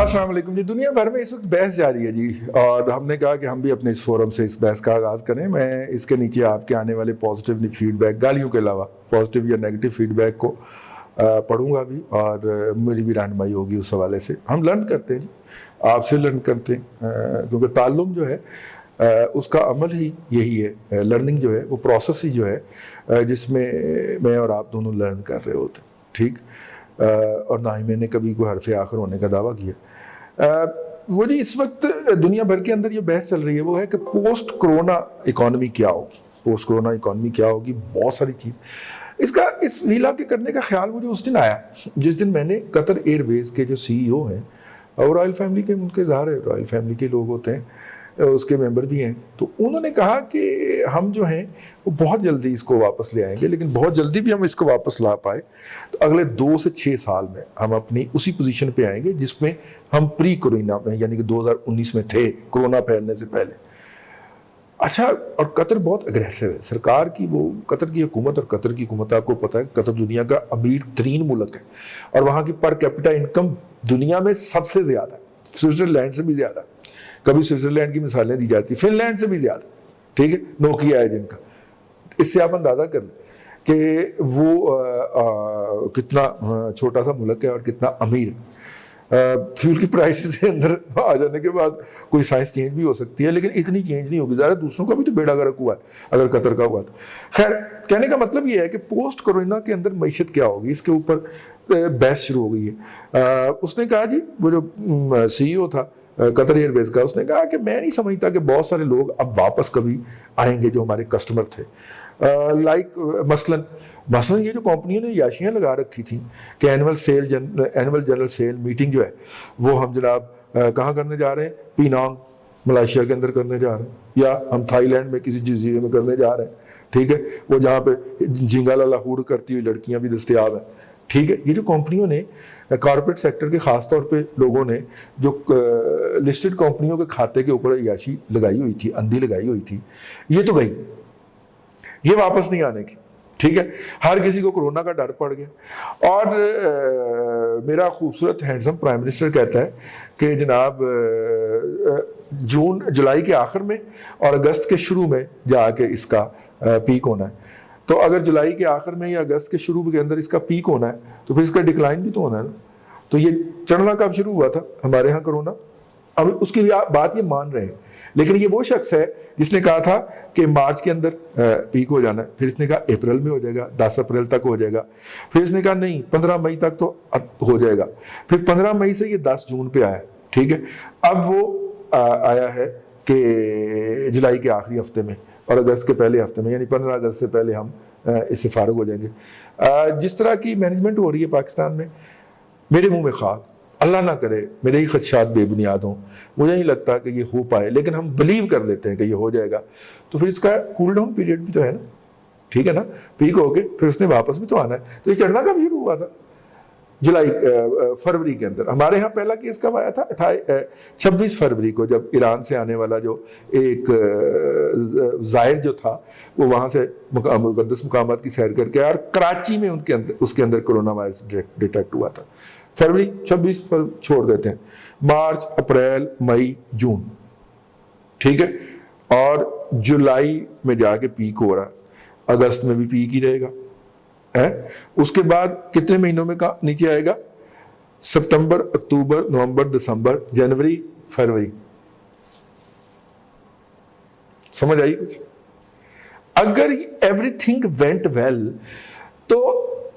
السلام علیکم جی. دنیا بھر میں اس وقت بحث جاری ہے جی, اور ہم نے کہا کہ ہم بھی اپنے اس فورم سے اس بحث کا آغاز کریں. میں اس کے نیچے آپ کے آنے والے پازیٹیو فیڈ بیک, گالیوں کے علاوہ پازیٹیو یا نیگیٹو فیڈ بیک کو پڑھوں گا بھی, اور میری بھی رہنمائی ہوگی اس حوالے سے. ہم لرن کرتے ہیں جی, آپ سے لرن کرتے ہیں, کیونکہ تعلم جو ہے اس کا عمل ہی یہی ہے. لرننگ جو ہے وہ پروسیس ہی جو ہے جس میں میں اور آپ دونوں لرن کر رہے ہوتے ہیں. ٹھیک, اور نہ ہی میں نے کبھی کوئی حرف آخر ہونے کا دعویٰ کیا. وہ جی اس وقت دنیا بھر کے اندر یہ بحث چل رہی ہے وہ ہے کہ پوسٹ کرونا اکانومی کیا ہوگی. پوسٹ کرونا اکانومی کیا ہوگی, بہت ساری چیز. اس ویلا کے کرنے کا خیال مجھے اس دن آیا جس دن میں نے قطر ایئر ویز کے جو سی ای او ہیں, اور رائل فیملی کے, ان کے ظاہر ہے رائل فیملی کے لوگ ہوتے ہیں, اس کے ممبر بھی ہیں, تو انہوں نے کہا کہ ہم جو ہیں وہ بہت جلدی اس کو واپس لے آئیں گے, لیکن بہت جلدی بھی ہم اس کو واپس لا پائے تو اگلے 2 سے 6 سال میں ہم اپنی اسی پوزیشن پہ آئیں گے جس میں ہم پری کرونا میں یعنی کہ 2019 میں تھے, کرونا پھیلنے سے پہلے. اچھا, اور قطر بہت اگریسو ہے سرکار کی. وہ قطر کی حکومت, اور قطر کی حکومت آپ کو پتہ ہے قطر دنیا کا امیر ترین ملک ہے, اور وہاں کی پر کیپٹا انکم دنیا میں سب سے زیادہ ہے, سوئٹزرلینڈ سے بھی زیادہ. کبھی سوئٹزرلینڈ کی مثالیں دی جاتی, فن لینڈ سے بھی زیادہ. ٹھیک ہے, نوکیا ہے جن کا. اس سے آپ اندازہ کر لیں کہ وہ کتنا چھوٹا سا ملک ہے اور کتنا امیر ہے. فیول کی پرائسز کے اندر آ جانے کے بعد کوئی سائنس چینج بھی ہو سکتی ہے, لیکن اتنی چینج نہیں ہوگی. ظاہر دوسروں کا بھی تو بیڑا غرق ہوا ہے اگر قطر کا ہوا تو. خیر, کہنے کا مطلب یہ ہے کہ پوسٹ کرونا کے اندر معیشت کیا ہوگی, اس کے اوپر بحث شروع ہو گئی ہے. اس نے کہا جی, وہ جو سی ای او تھا قطر ایئر ویز کا, اس نے کہا کہ میں نہیں سمجھتا کہ بہت سارے لوگ اب واپس کبھی آئیں گے جو ہمارے کسٹمر تھے. لائک مثلاً یہ جو کمپنیوں نے یاشیاں لگا رکھی تھیں کہ اینول جنرل سیل میٹنگ جو ہے وہ ہم جناب کہاں کرنے جا رہے ہیں, پینانگ ملائیشیا کے اندر کرنے جا رہے ہیں, یا ہم تھائی لینڈ میں کسی جزیرے میں کرنے جا رہے ہیں. ٹھیک ہے, وہ جہاں پہ جھینگا لاہور کرتی ہوئی لڑکیاں بھی دستیاب ہیں. ٹھیک ہے, یہ جو کمپنیوں نے کارپوریٹ سیکٹر کے خاص طور پہ لوگوں نے جو لسٹڈ کمپنیوں کے کھاتے کے اوپر عیاشی لگائی ہوئی تھی, اندھی لگائی ہوئی تھی, یہ تو گئی, یہ واپس نہیں آنے کی. ٹھیک ہے, ہر کسی کو کورونا کا ڈر پڑ گیا. اور میرا خوبصورت ہینڈسم پرائم منسٹر کہتا ہے کہ جناب جولائی کے آخر میں اور اگست کے شروع میں جا کے اس کا پیک ہونا ہے. تو اگر جولائی کے آخر میں یا اگست کے شروع کے اندر اس کا پیک ہونا ہے تو پھر اس کا ڈکلائن بھی تو ہونا ہے نا. تو یہ چڑھنا کب شروع ہوا تھا ہمارے ہاں کرونا, اب اس کی بات یہ مان رہے ہیں, لیکن یہ وہ شخص ہے جس نے کہا تھا کہ مارچ کے اندر پیک ہو جانا ہے, پھر اس نے کہا اپریل میں ہو جائے گا, 10 اپریل تک ہو جائے گا, پھر اس نے کہا نہیں 15 مئی تک تو ہو جائے گا, پھر 15 مئی سے یہ 10 جون پہ آیا. ٹھیک ہے, اب وہ آیا ہے کہ جولائی کے آخری ہفتے میں اور اگست کے پہلے ہفتے میں, یعنی 15 اگست سے پہلے ہم اس سے فارغ ہو جائیں گے. جس طرح کی مینجمنٹ ہو رہی ہے پاکستان میں, میرے منہ میں خاک, اللہ نہ کرے میرے ہی خدشات بے بنیاد ہوں, مجھے نہیں لگتا کہ یہ ہو پائے, لیکن ہم بلیو کر لیتے ہیں کہ یہ ہو جائے گا. تو پھر اس کا کول ڈاؤن پیریڈ بھی تو ہے نا. ٹھیک ہے نا, پیک ہو کے پھر اس نے واپس بھی تو آنا ہے. تو یہ چڑھنا کب شروع ہوا تھا, فروری کے اندر. ہمارے ہاں پہلا کیس کب آیا تھا, 26 فروری کو, جب ایران سے آنے والا جو ایک زائر جو تھا وہ وہاں سے مقدس مقامات کی سیر کر کے, اور کراچی میں اس کے اندر کرونا وائرس ڈیٹیکٹ ہوا تھا. فروری 26 پر چھوڑ دیتے ہیں, مارچ, اپریل, مئی, جون. ٹھیک ہے, اور جولائی میں جا کے پیک ہو رہا, اگست میں بھی پیک ہی رہے گا. اس کے بعد کتنے مہینوں میں نیچے آئے گا, ستمبر, اکتوبر, نومبر, دسمبر, جنوری, فروری. سمجھ آئی کچھ؟ اگر ایوری تھنگ وینٹ ویل تو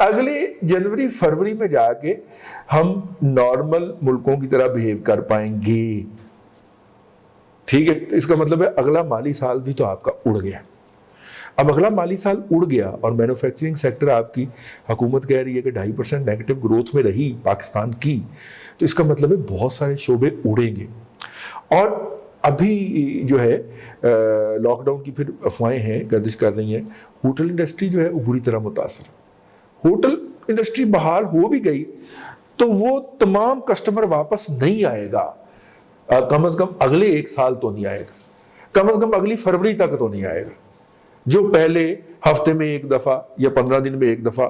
اگلے جنوری فروری میں جا کے ہم نارمل ملکوں کی طرح بہیو کر پائیں گے. ٹھیک ہے, تو اس کا مطلب ہے اگلا مالی سال بھی تو آپ کا اڑ گیا. اب اگلا مالی سال اڑ گیا اور مینوفیکچرنگ سیکٹر آپ کی حکومت کہہ رہی ہے کہ 2.5% نیگیٹو گروتھ میں رہی پاکستان کی, تو اس کا مطلب ہے بہت سارے شعبے اڑیں گے. اور ابھی جو ہے لاک ڈاؤن کی پھر افواہیں ہیں, گردش کر رہی ہیں, ہوٹل انڈسٹری جو ہے وہ بری طرح متاثر. ہوٹل انڈسٹری بحال ہو بھی گئی تو وہ تمام کسٹمر واپس نہیں آئے گا, کم از کم اگلے 1 سال تو نہیں آئے گا, کم از کم اگلی فروری تک تو نہیں آئے گا. جو پہلے ہفتے میں 1 دفعہ یا 15 دن میں 1 دفعہ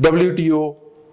WTO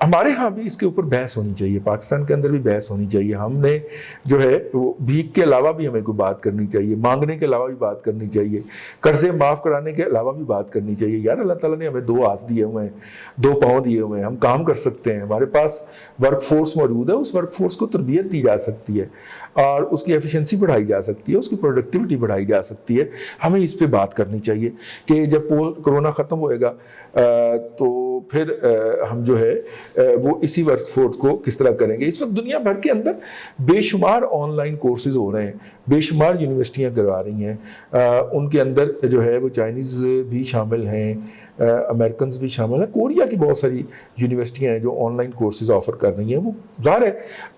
ہمارے ہاں بھی اس کے اوپر بحث ہونی چاہیے، پاکستان کے اندر بھی بحث ہونی چاہیے. ہم نے جو ہے وہ بھیک کے علاوہ بھی ہمیں کوئی بات کرنی چاہیے، مانگنے کے علاوہ بھی بات کرنی چاہیے، قرضے معاف کرانے کے علاوہ بھی بات کرنی چاہیے. یار اللہ تعالیٰ نے ہمیں 2 ہاتھ دیے ہوئے ہیں، 2 پاؤں دیے ہوئے ہیں، ہم کام کر سکتے ہیں، ہمارے پاس ورک فورس موجود ہے. اس ورک فورس کو تربیت دی جا سکتی ہے اور اس کی ایفیشنسی بڑھائی جا سکتی ہے، اس کی پروڈکٹیوٹی بڑھائی جا سکتی ہے. ہمیں اس پہ بات کرنی چاہیے کہ جب کرونا ختم ہوئے گا تو پھر ہم جو ہے وہ اسی ورک فورس کو کس طرح کریں گے. اس وقت دنیا بھر کے اندر بے شمار آن لائن کورسز ہو رہے ہیں، بے شمار یونیورسٹیاں کروا رہی ہیں. ان کے اندر جو ہے وہ چائنیز بھی شامل ہیں، امریکنز بھی شامل ہیں، کوریا کی بہت ساری یونیورسٹیاں ہیں جو آن لائن کورسز آفر کر رہی ہیں. وہ ظاہر ہے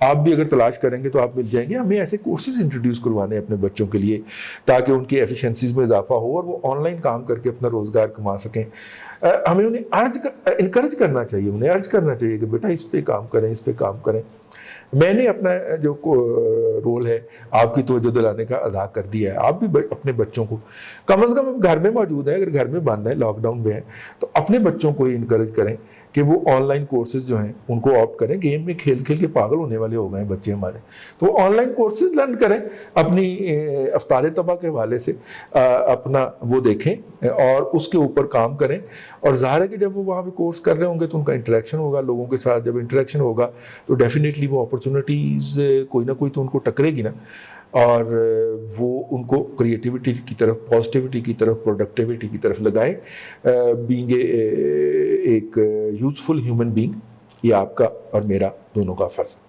آپ بھی اگر تلاش کریں گے تو آپ مل جائیں گے. ہمیں ایسے کورسز انٹروڈیوس کروانے ہیں اپنے بچوں کے لیے تاکہ ان کی ایفیشنسیز میں اضافہ ہو اور وہ آن لائن کام کر کے اپنا روزگار کما سکیں. ہمیں انہیں انکریج کرنا چاہیے، انہیں ارج کرنا چاہیے کہ بیٹا اس پہ کام کریں، اس پہ کام کریں. میں نے اپنا جو رول ہے آپ کی توجہ دلانے کا ادا کر دیا ہے. آپ بھی اپنے بچوں کو کم از کم گھر میں موجود ہیں، اگر گھر میں بند ہیں، لاک ڈاؤن میں ہیں، تو اپنے بچوں کو انکریج کریں کہ وہ آن لائن کورسز جو ہیں ان کو آپٹ کریں. گیم میں کھیل کھیل کے پاگل ہونے والے ہو گئے ہیں بچے ہمارے، تو وہ آن لائن کورسز لرن کریں. اپنی افطار طبع کے حوالے سے اپنا وہ دیکھیں اور اس کے اوپر کام کریں. اور ظاہر ہے کہ جب وہ وہاں پہ کورس کر رہے ہوں گے تو ان کا انٹریکشن ہوگا لوگوں کے ساتھ. جب انٹریکشن ہوگا تو ڈیفینیٹلی وہ اپرچونیٹیز کوئی نہ کوئی تو ان کو ٹکرے گی نا، اور وہ ان کو کریٹیوٹی کی طرف، پازیٹیوٹی کی طرف، پروڈکٹیوٹی کی طرف لگائیں. بینگ ایک یوزفل ہیومن بینگ، یہ آپ کا اور میرا دونوں کا فرض ہے.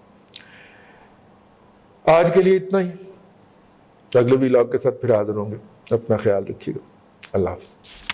آج کے لیے اتنا ہی، اگلے ویلاگ کے ساتھ پھر حاضر ہوں گے. اپنا خیال رکھیے گا. اللہ حافظ.